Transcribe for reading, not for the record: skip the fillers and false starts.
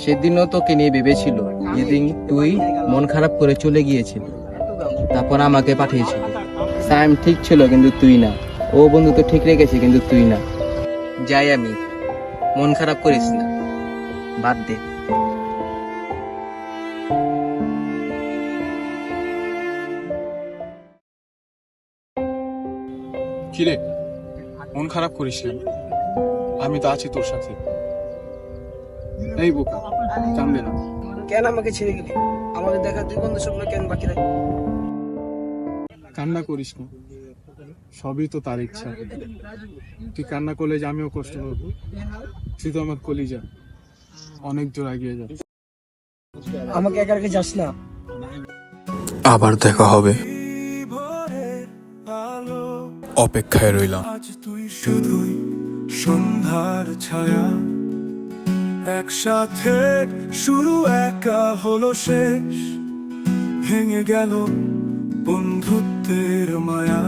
সেদিনও তোকে নিয়ে ভেবেছিল, যেদিন তুই মন খারাপ করে চলে গিয়েছিল, তারপর আমাকে পাঠিয়েছিল। সাইম ঠিক ছিল কিন্তু তুই না, ও বন্ধু তো ঠিক রেখেছে কিন্তু তুই না। যাই আমি, মন খারাপ করিস না, বাদ দে। কিরে, মন খারাপ করিস না, আমি তো আছি তোর সাথে। এই বোকা, কান্দে না। কেন আমাকে ছেড়ে গেলি? আমাদের দেখা দুই বন্ধু স্বপ্ন কেন বাকি রাখবি? কান্না করিস না, সবই তো তার ইচ্ছা। তুই কান্না করলে যে আমিও কষ্ট করবো। তুই তো আমার কলিজা, অনেক দূর এগিয়ে যা। আমাকে একা রেখে যাস না। আবার দেখা হবে, অপেক্ষায় রইলাম। আজ তুই শুধুই সন্ধ্যার ছায়া, একসাথে শুরু একা হলো শেষ, ভেঙে গেল বন্ধুত্বের মায়া।